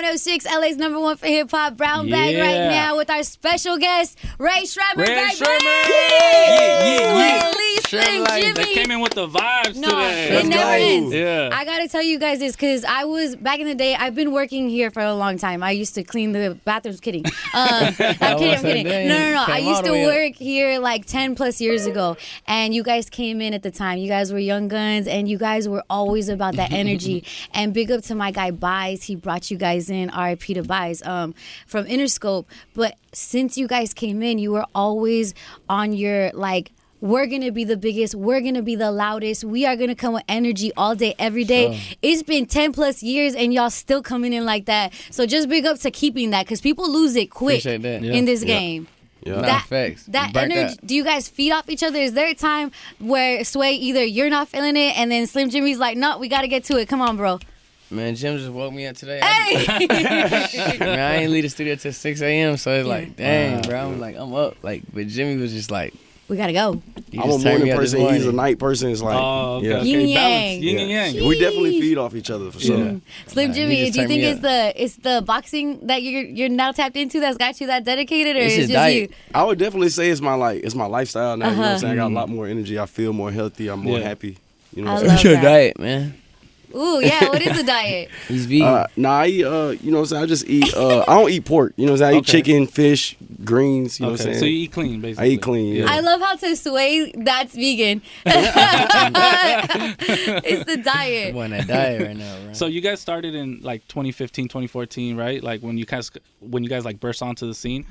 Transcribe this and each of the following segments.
106, LA's #1 for hip hop, Brown Bag right now with our special guest, Ray Sremmurd. SremmLife. They came in with the vibes today. It never ends. Yeah. I gotta tell you guys this because I was back in the day. I've been working here for a long time. I used to clean the bathrooms. Kidding. I'm kidding. No. I used to work here like 10 plus years ago, and you guys came in at the time. You guys were young guns, and you guys were always about that energy. And big up to my guy Bies. He brought you guys in. R.I.P. to Bies from Interscope. But since you guys came in, you were always on your like, we're going to be the biggest. We're going to be the loudest. We are going to come with energy all day, every day. It's been 10 plus years and y'all still coming in like that. So just big up to keeping that because people lose it quick in this game. Yeah. That energy, do you guys feed off each other? Is there a time where Sway, either you're not feeling it and then Slim Jimmy's like, no, we got to get to it. Come on, bro. Man, Jim just woke me up today. Hey! Man, I ain't leave the studio till 6 a.m. So it's like, dang, bro. I'm like, I'm up. Like, but Jimmy was just like, we gotta go. I'm a morning person. He's a night person. It's like, yin yang. Yin and yang. We definitely feed off each other for sure. Slim Jimmy, do you think it's the boxing that you're now tapped into that's got you that dedicated, or it's just diet. you? I would definitely say it's my lifestyle now. You know what I'm saying? I got a lot more energy. I feel more healthy. I'm more happy. You know what I'm saying? What's your diet, man? Ooh, yeah. What is the diet? He's vegan. I eat, you know what I'm saying? I just eat, I don't eat pork. You know what I'm saying? I eat chicken, fish, greens, you know what I'm saying? So you eat clean, basically. I eat clean, yeah. I love how to Sway, that's vegan. It's the diet. I'm on that diet right now, bro. So you guys started in like 2015, 2014, right? Like when you guys like burst onto the scene,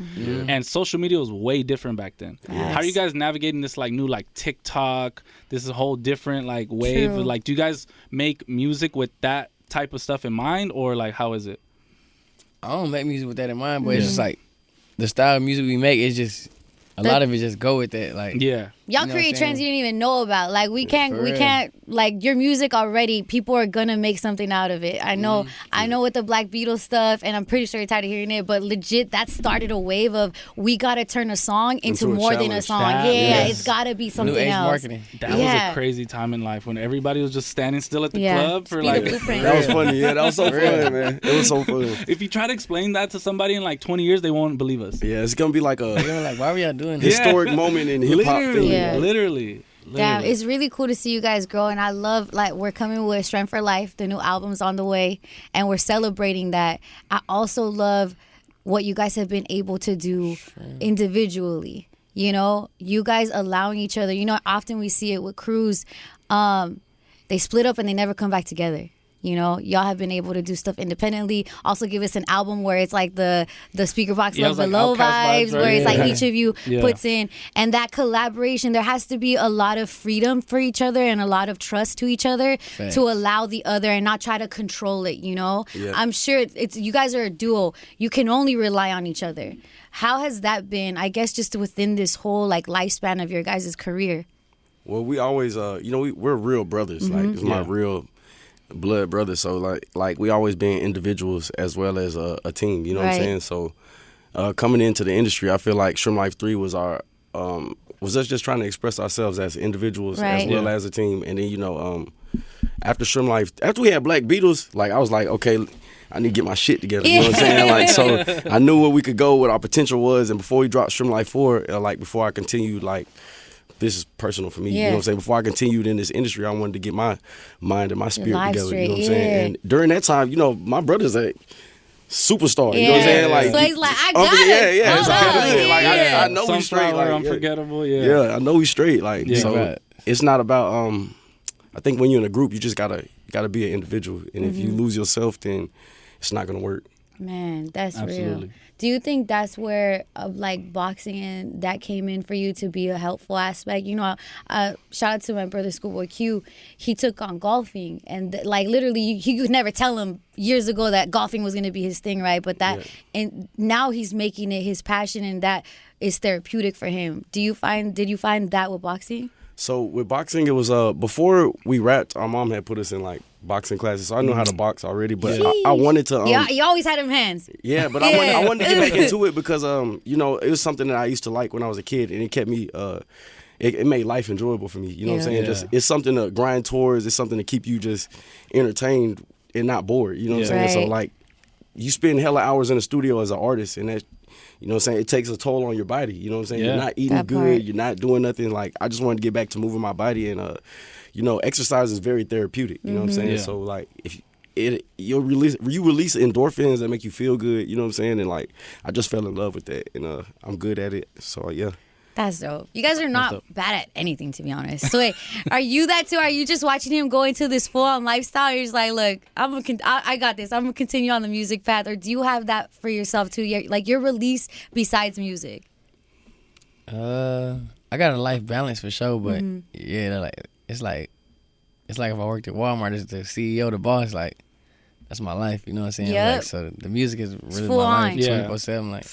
and social media was way different back then. Yes. How are you guys navigating this like new like TikTok? This is a whole different like wave. True. Like, do you guys make music with that type of stuff in mind, or like how is it? I don't make music with that in mind, but it's just like the style of music we make is just a lot of it just go with that. Like Y'all create trends you didn't even know about. Like we can't like your music already. People are gonna make something out of it. I know with the Black Beatles stuff, and I'm pretty sure you're tired of hearing it. But legit, that started a wave of we gotta turn a song into more than a song. It's gotta be something new age else. marketing. That was a crazy time in life when everybody was just standing still at the club for like. That was funny. Yeah, that was so fun, man. It was so fun. If you try to explain that to somebody in like 20 years, they won't believe us. Yeah, it's gonna be like a like, why were y'all doing this? historic moment in hip hop. Literally. Damn, it's really cool to see you guys grow, and I love like we're coming with Strength for Life. The new album's on the way, and we're celebrating that. I also love what you guys have been able to do individually. You know, you guys allowing each other. You know, often we see it with crews. They split up and they never come back together. You know, y'all have been able to do stuff independently. Also give us an album where it's like the speaker box Love Below vibes, where it's like each of you puts in. And that collaboration, there has to be a lot of freedom for each other and a lot of trust to each other to allow the other and not try to control it, you know? Yeah. I'm sure it's you guys are a duo. You can only rely on each other. How has that been, I guess, just within this whole like lifespan of your guys' career? Well, we always, you know, we're real brothers. Like, it's my real blood brothers. So, like we always been individuals as well as a team, you know what I'm saying? So, coming into the industry, I feel like SremmLife 3 was our, was us just trying to express ourselves as individuals as well as a team. And then, you know, after SremmLife, after we had Black Beatles, like, I was like, okay, I need to get my shit together, you know what I'm saying? Like, so I knew where we could go, what our potential was. And before we dropped SremmLife 4, like, before I continued, like, this is personal for me, you know what I'm saying? Before I continued in this industry, I wanted to get my mind and my spirit together, you know what I'm saying? And during that time, you know, my brother's a superstar, you know what I'm saying? Like, so he's like, I got it. Yeah, it's like, I know he's straight. Like, unforgettable, I know he's straight. Like, so it's not about, I think when you're in a group, you just gotta be an individual. And if you lose yourself, then it's not gonna work. Man, that's real. Do you think that's where like boxing and that came in for you to be a helpful aspect? You know, shout out to my brother Schoolboy Q. He took on golfing, and like literally, he could never tell him years ago that golfing was going to be his thing, right? But that, and now he's making it his passion, and that is therapeutic for him. Did you find that with boxing? So with boxing, it was before we rapped, our mom had put us in like boxing classes, so I knew how to box already. But I wanted to. You always had them hands. Yeah, but I wanted to get back into it because you know, it was something that I used to like when I was a kid, and it kept me. It made life enjoyable for me. You know what I'm saying? Just it's something to grind towards. It's something to keep you just entertained and not bored. You know what I'm saying? So like, you spend hella hours in the studio as an artist, and that, you know what I'm saying, it takes a toll on your body. You know what I'm saying? Yeah. You're not eating That good. part. You're not doing nothing. Like, I just wanted to get back to moving my body, and you know, exercise is very therapeutic. You know what I'm saying? Yeah. So like, if you release endorphins that make you feel good. You know what I'm saying? And like, I just fell in love with that, and I'm good at it. So yeah. That's dope. You guys are not dope. bad at anything, to be honest. So wait, are you that too? Are you just watching him go into this full-on lifestyle? You're just like, look, I got this. I'm gonna continue on the music path. Or do you have that for yourself too? Like your release besides music? I got a life balance for sure, but yeah, like it's like if I worked at Walmart as the CEO, the boss, like that's my life. You know what I'm saying? Yep. Like, so the music is really full my on. life, Yeah. 24/7. Like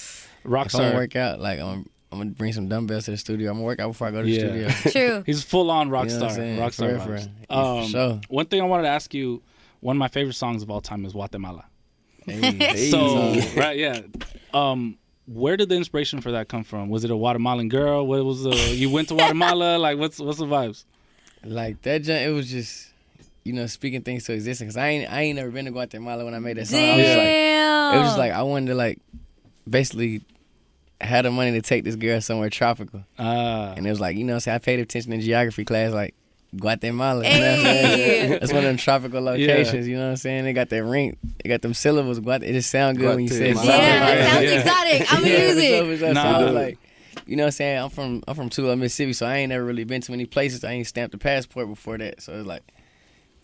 Rock if I'm gonna star. work out, like I'm gonna bring some dumbbells to the studio. I'm gonna work out before I go to the Yeah. studio. True. He's full on rock You know what I'm star. saying? Rock star. For real, for vibes. real. Yeah, for sure. One thing I wanted to ask you. One of my favorite songs of all time is Guatemala. Hey. So right, yeah. Where did the inspiration for that come from? Was it a Guatemalan girl? What was the? You went to Guatemala? Like, what's the vibes? Like that junk, it was just, you know, speaking things to existence. Cause I ain't never been to Guatemala when I made that song. I was just like, Damn. it was just like I wanted to like basically have the money to take this girl somewhere tropical. And it was like, you know what I'm saying, I paid attention in geography class, like Guatemala. You know what I'm saying? Hey. That's one of them tropical locations, you know what I'm saying? They got that ring, they got them syllables. It just sound good when you say it. Guatemala. Yeah, it sounds Yeah. exotic. I'm gonna use it. So Nah. I was like, you know what I'm saying? I'm from Tula, Mississippi, so I ain't never really been to many places. I ain't stamped a passport before that. So it's like,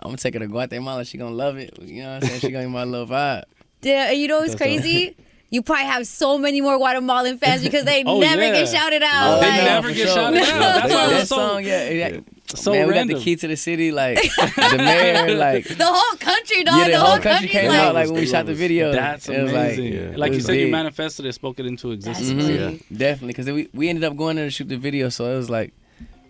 I'm gonna take her to Guatemala. She gonna love it. You know what I'm saying? She gonna get my little vibe. Yeah, and you know what's crazy? You probably have so many more Guatemalan fans because they Oh, never yeah. get shouted out. They like, never for get sure. shouted out. That's why it That was so. song, yeah. So man, we got random. the key to the city, like the mayor, like the whole country, dog. yeah, the whole country country's came like, out like when we shot the That's video. That's it was amazing. Like, Like it you was said, you big. manifested it, spoke it into existence. That's Mhm. big. Definitely, because we ended up going there to shoot the video, so it was like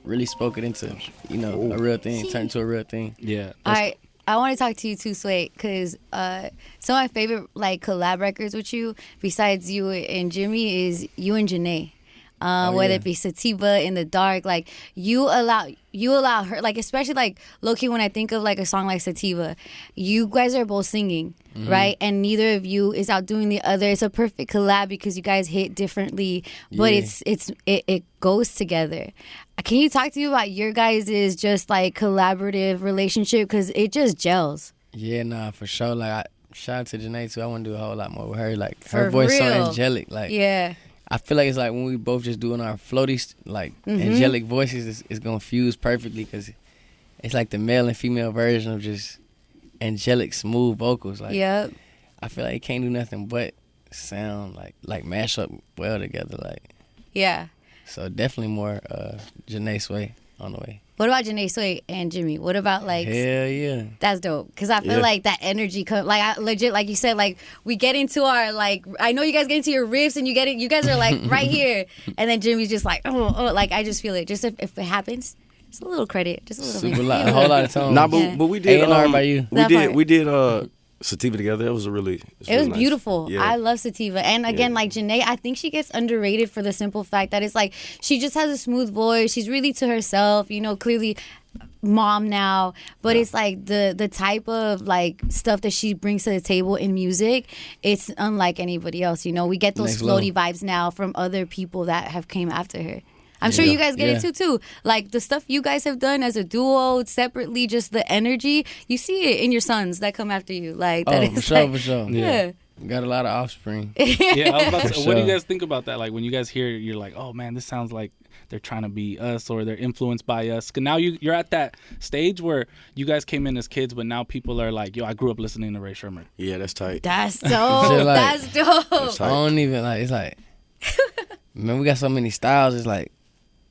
really spoke it into, you know, a real thing, turned into a real thing. Yeah. All right, I want to talk to you too, Sway, because some of my favorite like collab records with you, besides you and Jimmy, is you and Janae. Whether yeah. it be Sativa, In the Dark, like you allow her, like especially like low-key when I think of like a song like Sativa, you guys are both singing, right? And neither of you is outdoing the other. It's a perfect collab because you guys hit differently, but Yeah. it goes together. Can you talk to me about your guys' just like collaborative relationship, because it just gels? Yeah, nah, for sure. Like, shout out to Janae too. I want to do a whole lot more with her. Like, For her voice so real. angelic. Like, Yeah. I feel like it's like when we both just doing our floaty, like angelic voices, is gonna fuse perfectly because it's like the male and female version of just angelic, smooth vocals. Like, Yep. I feel like it can't do nothing but sound like mash up well together. Like, Yeah. so definitely more Janae Sway on the way. What about Janae Sway and Jimmy? What about like Hell yeah. that's dope, because I feel Yeah. like that energy like I legit, like you said, like we get into our like, I know you guys get into your riffs and you guys are like right here, and then Jimmy's just like oh, like I just feel it. Just if it happens, just a little credit, just a little Super bit. lot, a whole lot of tones. Nah, Yeah. but we did. A&R by you. We That did. part. We did. Sativa together. It was It was really nice. beautiful. Yeah. I love Sativa. And again, like Janae, I think she gets underrated for the simple fact that it's like she just has a smooth voice. She's really to herself, you know, clearly mom now. But it's like the type of like stuff that she brings to the table in music, it's unlike anybody else. You know, we get those Next floaty level. vibes now from other people that have came after her. I'm sure you guys get it too. Like the stuff you guys have done as a duo, separately, just the energy, you see it in your sons that come after you. Like that Oh, for is sure, like, for sure. yeah. Got a lot of offspring. Yeah, I was about to, For what do you sure. guys think about that? Like when you guys hear it, you're like, oh man, this sounds like they're trying to be us or they're influenced by us. 'Cause now you're at that stage where you guys came in as kids, but now people are like, yo, I grew up listening to Ray Sremmurd. Yeah, that's tight. That's dope. Just like- That's dope. That's I tight. don't even like. It's like, man, we got so many styles. It's like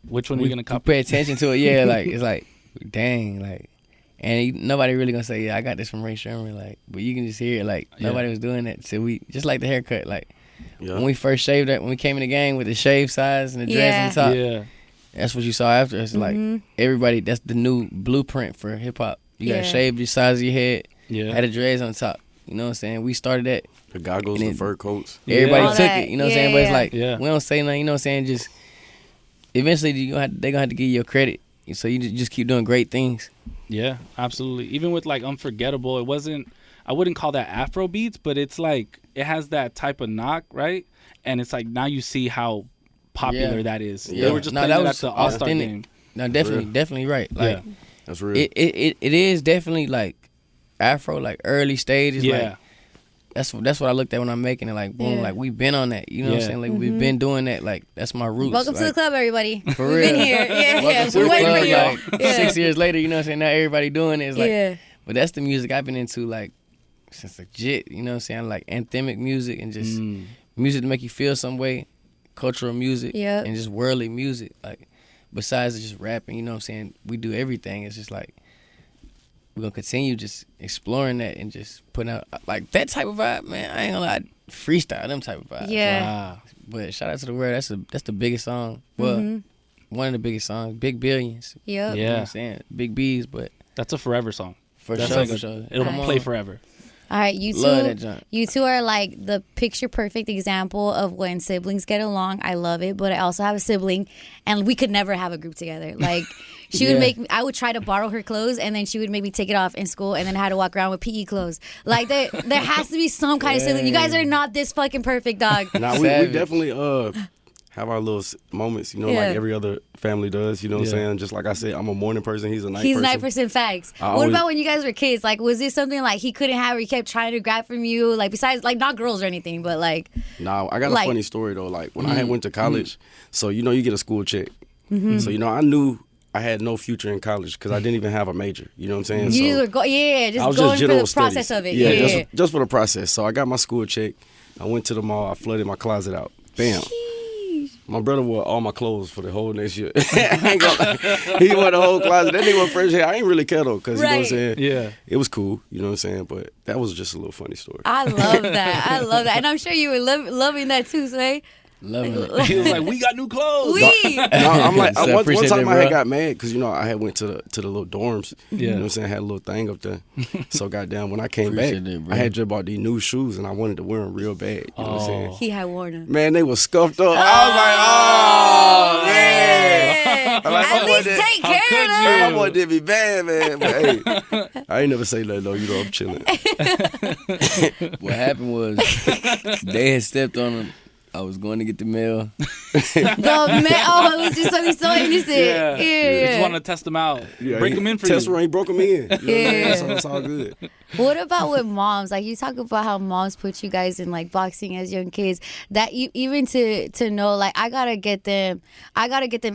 Which one are we you gonna we copy? pay attention to it. Yeah, like it's like, dang, like, and nobody really gonna say, yeah, I got this from Ray Sremmurd. Like, but you can just hear it. Like Yeah. nobody was doing that. So we just like the haircut. Like Yeah. when we first shaved that, when we came in the game with the shave size and the dreads on top. Yeah. That's what you saw after. It's like everybody. That's the new blueprint for hip hop. You Yeah. gotta shave your size of your head. Yeah. Had the dreads on top. You know what I'm saying? We started that. The goggles, And the it- fur coats. Everybody All took that. it. You know what I'm Yeah, saying? But it's yeah. like Yeah. we don't say nothing. You know what I'm saying? Just eventually they gonna have to give you your credit. So you just keep doing great things. Yeah, absolutely. Even with like Unforgettable, it wasn't. I wouldn't call that Afro beats, but it's like it has that type of knock, right? And it's like now you see how popular that is. Yeah. They were just playing it at the All-Star game. No, definitely right. Like that's real. It is definitely like Afro, like early stages. Yeah. Like, that's what I looked at when I'm making it. Like boom, like we've been on that. You know what I'm saying? Like we've been doing that. Like that's my roots. Welcome like, to the club, everybody. For We've real. been here. Yeah, Welcome to we the waiting for club, you. like 6 years later, you know what I'm saying? Now everybody doing it. It's like, Yeah. but that's the music I've been into like since legit. You know what I'm saying? Like anthemic music and just music to make you feel some way, cultural music, Yep. and just worldly music. Like besides just rapping, you know what I'm saying? We do everything. It's just like we're gonna continue just exploring that and just putting out like that type of vibe, man. I ain't gonna lie, freestyle them type of vibes. Yeah. Wow. But shout out to the world. That's the biggest song. Well, one of the biggest songs. Big Billions. Yep. You know what Yeah. I'm saying? Big B's, but That's a forever song. for That's sure, like for sure. It'll Come play on. forever. All right, you Love two. that junk. You two are like the picture perfect example of when siblings get along. I love it, but I also have a sibling, and we could never have a group together. Like she would make, I would try to borrow her clothes, and then she would maybe take it off in school, and then I had to walk around with PE clothes. Like there has to be some kind of sibling. You guys are not this fucking perfect, dog. Nah, we definitely have our little moments, you know, Yeah. like every other family does. You know what I'm Yeah. saying? Just like I said, I'm a morning person. He's a night He's person. 9% facts. I What always- about when you guys were kids? Like, was this something like he couldn't have, or he kept trying to grab from you? Like, besides, like, not girls or anything, but like, Nah, I got Like- a funny story though. Like when I had went to college, so you know you get a school check. So you know I knew I had no future in college because I didn't even have a major. You know what I'm saying? you So were just I was going just for general the process studies. of it. Yeah. Just for the process. So I got my school check. I went to the mall. I flooded my closet out. Bam. My brother wore all my clothes for the whole next year. I ain't gonna lie. He wore the whole closet. That nigga went fresh hair. I ain't really care though, because you know what I'm Right. saying? Yeah. It was cool, you know what I'm saying? But that was just a little funny story. I love that. I love that. And I'm sure you were loving that too, Sway. Loving it. He was like, "We got new clothes." We. No, I'm like, So I one appreciate time that, I had bro. got mad because, you know, I had went to the little dorms. You know Yeah. what I'm saying? I had a little thing up there. So, goddamn, when I came Appreciate back, that, bro. I had just bought these new shoes and I wanted to wear them real bad. You know what I'm saying? He had worn them. Man, they were scuffed up. I was like, oh, man. I'm like, At my boy least did- take How care could of you? them. My boy did be bad, man. But hey, I ain't never say that though. You know, I'm chilling. What happened was they had stepped on him. I was going to get the mail. The man, it was just something so innocent. Yeah. Yeah. Just want to test them out. Yeah, Break he- them in for Test you. rank broke them in. You know what I'm Yeah. saying? So it's all good. What about with moms? Like you talk about how moms put you guys in like boxing as young kids. That you even to know like I gotta get them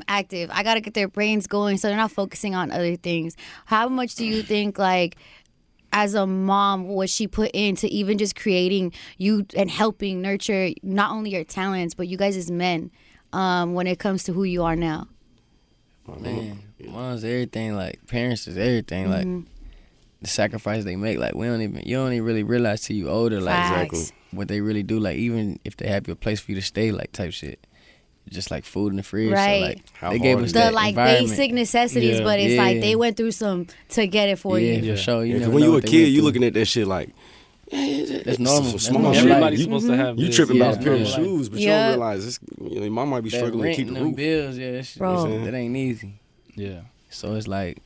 active. I gotta get their brains going so they're not focusing on other things. How much do you think like as a mom what she put into even just creating you and helping nurture not only your talents but you guys as men when it comes to who you are now? Man, mom's everything. Like parents is everything. Like the sacrifice they make. Like you don't even really realize till you older. Like Facts. what they really do. Like even if they have a place for you to stay, like type shit. Just like food in the fridge. Right. So like How they gave hard us is The that like environment. basic necessities, Yeah. but it's like Yeah. they went through some to get it for Yeah, you. for sure. You Yeah, 'cause never when know you a what they kid, went you through. looking at that shit like, That's normal. some That's small normal. shit. Everybody's You- supposed to have You this. tripping Yeah, about a pair of yeah. shoes, but you Yeah. don't realize this. You know, your mom might be that struggling to rent keep and the them roof. bills, yeah, that, shit, Bro. that ain't easy. Yeah. So it's like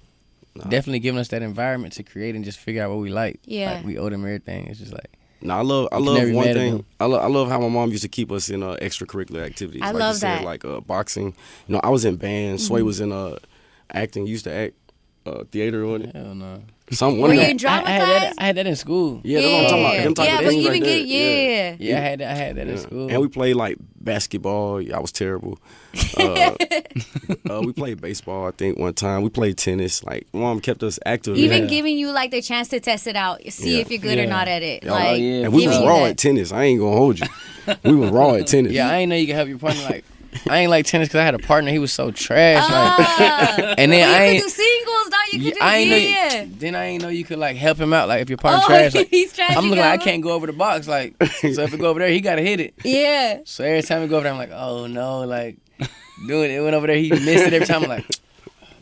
Nah. definitely giving us that environment to create and just figure out what we like. Yeah. Like, we owe them everything. It's just like No, I love You can never be one mad at thing. them. I love how my mom used to keep us in extracurricular activities. I like love you said, that. like boxing. You know, I was in band. Sway was in acting. Used to act theater on it. hell no. Some Were one of you them. in drama I had class? that. I had that in school. Yeah, that's what I'm talking about. Them type yeah, of but things even right get there. yeah. I had that in school. And we played like basketball. I was terrible. We played baseball. I think one time we played tennis. Like mom kept us active. Even Yeah. giving you like the chance to test it out, see Yeah. if you're good or Yeah. not at it. Yeah, Like, yeah, and we was giving you raw that. at tennis. I ain't gonna hold you. We was raw at tennis. Yeah, I ain't know you could help your partner. Like, I ain't like tennis because I had a partner. He was so trash. Like, Ah. and then you I could ain't. do singles, now you could do I ain't know. yeah. Then I ain't know you could like help him out. Like if your partner Oh, trash, like, he's trash. I'm you looking like I go. can't go over the box. Like so if it go over there, he gotta hit it. Yeah. So every time we go over there, I'm like, oh no, like doing it. It went over there, he missed it every time. I'm like,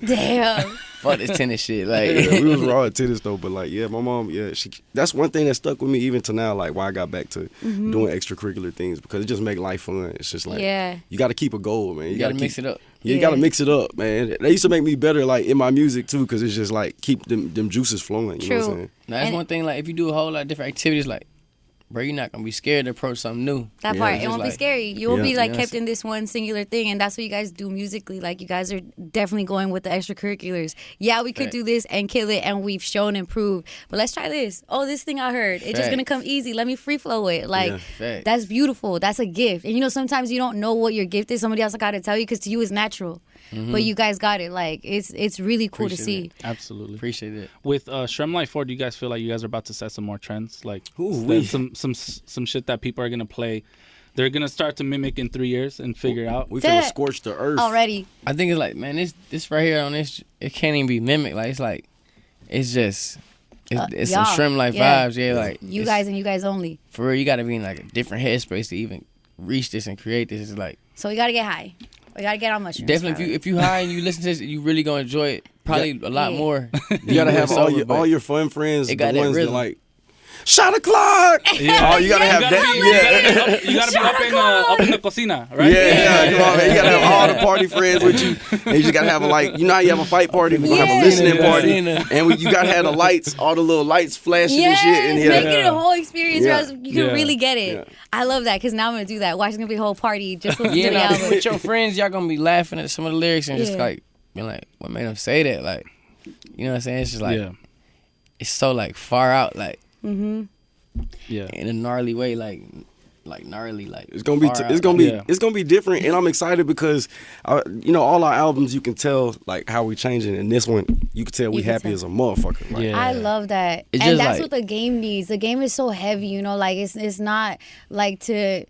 Damn. fuck this tennis shit. Like, Yeah, we was raw at tennis though, but like, yeah, my mom, yeah, that's one thing that stuck with me even to now, like why I got back to doing extracurricular things, because it just make life fun. It's just like, you got to keep a goal, man. you gotta mix it up. Yeah, you got to mix it up, man. That used to make me better, like in my music too, because it's just like keep them juices flowing. You know what I'm saying? Now that's one thing. Like if you do a whole lot of different activities, like, bro, you're not gonna be scared to approach something new. That part, it won't be scary. You won't be like kept in this one singular thing, and that's what you guys do musically. Like you guys are definitely going with the extracurriculars. Yeah, we could do this and kill it, and we've shown and proved. But let's try this. Oh, this thing I heard, it's just gonna come easy. Let me free flow it. Like that's beautiful. That's a gift. And you know, sometimes you don't know what your gift is. Somebody else got to tell you because to you it's natural. But you guys got it. Like it's really cool to see. Absolutely appreciate it. With SremmLife 4, do you guys feel like you guys are about to set some more trends? Like some shit that people are gonna play, they're gonna start to mimic in 3 years and figure out. We finna scorch the earth already. I think it's like, man, this right here on this, it can't even be mimicked. Like it's just it's some SremmLife vibes. Yeah, like you guys and you guys only. For real, you gotta be in like a different headspace to even reach this and create this. It's like, so we gotta get high. We gotta get on mushrooms. Definitely, if you high and you listen to this, you really gonna enjoy it. Probably a lot more. You gotta have all your fun friends, the ones that like shot o'clock. Yeah. Oh, you gotta have that. You gotta be up in the cocina, right? Yeah. Come on, man. You gotta have all the party friends with you. And you just gotta have how you have a fight party. We're gonna have a listening party, and you gotta have the lights, all the little lights flashing and shit in here. Make it a whole experience, or you can really get it. Yeah. I love that because now I'm gonna do that. Watching gonna be a whole party just listen to the album. With your friends, y'all gonna be laughing at some of the lyrics and just like being like, what made them say that? Like, you know what I'm saying? It's just like it's so like far out, like. Yeah, in a gnarly way, like gnarly, like it's gonna be different, and I'm excited because, all our albums you can tell like how we changing, and this one you can tell we happy as a motherfucker. Like, I love that, and that's what the game needs. The game is so heavy, like it's not like to.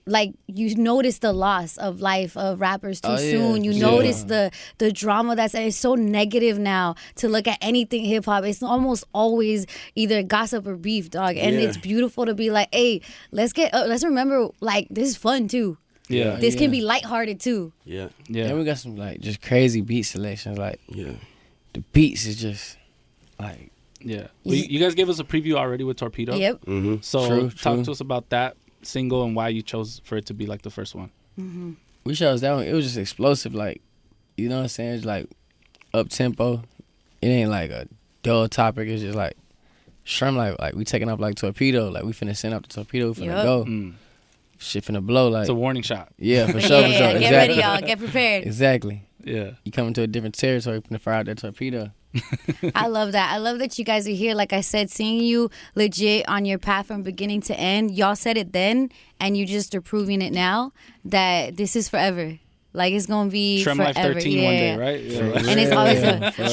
Like you notice the loss of life of rappers too soon. You notice the drama it's so negative now to look at anything hip hop. It's almost always either gossip or beef, dog. And it's beautiful to be like, hey, let's remember like this is fun too. Yeah, this can be lighthearted too. Yeah. And we got some like just crazy beat selections. Like the beats is just like Well, you guys gave us a preview already with Torpedo. Yep. So talk to us about that single and why you chose for it to be like the first one. We chose that one. It was just explosive, like, you know what I'm saying? It's like up tempo. It ain't like a dull topic. It's just like SremmLife, like we taking up like Torpedo, like we finna send up the Torpedo, we finna go. Shit finna blow, like it's a warning shot. Yeah, for sure. Get ready, y'all. Get prepared. Exactly. Yeah. You coming to a different territory, finna fire out that Torpedo. I love that. I love that you guys are here. Like I said, seeing you legit on your path from beginning to end. Y'all said it then, and you just are proving it now that this is forever. Like it's gonna be SremmLife forever. 13 one day, right? Yeah. And it's always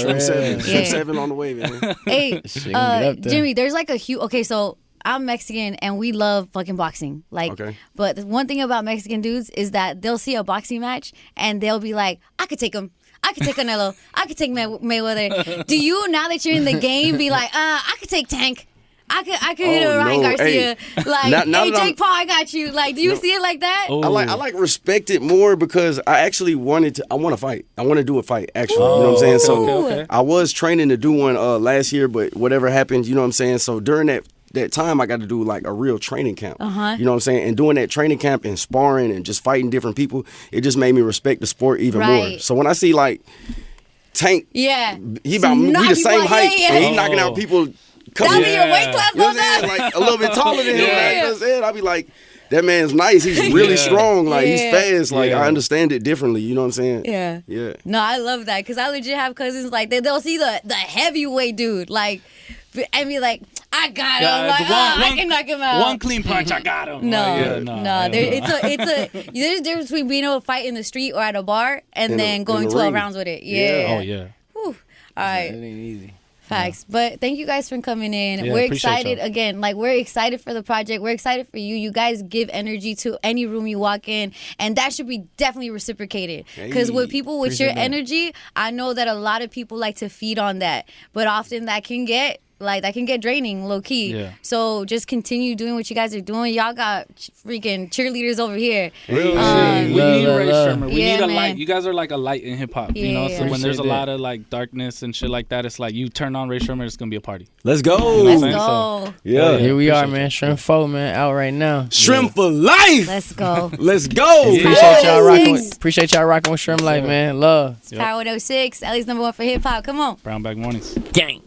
Shrimp 7 on the way, man. Hey, Jimmy, there's like a huge. Okay, so I'm Mexican and we love fucking boxing. Like, but the one thing about Mexican dudes is that they'll see a boxing match and they'll be like, I could take him. I could take Canelo. I could take Mayweather. Do you, now that you're in the game, be like, I could take Tank. I could hit a Ryan Garcia. Hey, Jake Paul, I got you. Like, do you see it like that? I like respect it more because I actually want to fight. I want to do a fight, actually. You know what I'm saying? So I was training to do one last year, but whatever happened, you know what I'm saying? So during that time, I got to do like a real training camp. You know what I'm saying? And doing that training camp and sparring and just fighting different people, it just made me respect the sport even more. So when I see like Tank, we the same height, and he knocking out people. That'll be your weight class, like a little bit taller than him. You know what I'm saying? I'll be like, that man's nice. He's really strong. Like he's fast. Like I understand it differently. You know what I'm saying? Yeah. No, I love that because I legit have cousins like they'll see the heavyweight dude like and be like, I got him. Like, I can knock him out. One clean punch, I got him. No. There's a difference between being able to fight in the street or at a bar and then going 12 rounds with it. Yeah. Oh yeah. Whew. All right. That ain't easy. Facts. But thank you guys for coming in. Yeah, we're excited again. Like we're excited for the project. We're excited for you. You guys give energy to any room you walk in, and that should be definitely reciprocated. Because with people with your energy, I know that a lot of people like to feed on that, but often that can get Like, that can get draining, low key. Yeah. So just continue doing what you guys are doing. Y'all got freaking cheerleaders over here. Real shit. Love, We need love, Ray love. Sremmurd. We Yeah, need a man. light. You guys are like a light in hip hop. You know, Yeah. so when there's a Appreciate lot that. of like darkness and shit like that, it's like you turn on Ray Sremmurd, it's gonna be a party. Let's go. Let's man. go. Yeah. Here we are, Appreciate man. Shrimp 4, man, out right now. Shrimp for life. Let's go. Let's go. Appreciate y'all rocking. Six. Appreciate y'all rocking with SremmLife, man. Love. It's Power 106. Ellie's #1 for hip hop. Come on. Brown Bag Mornings. Gang.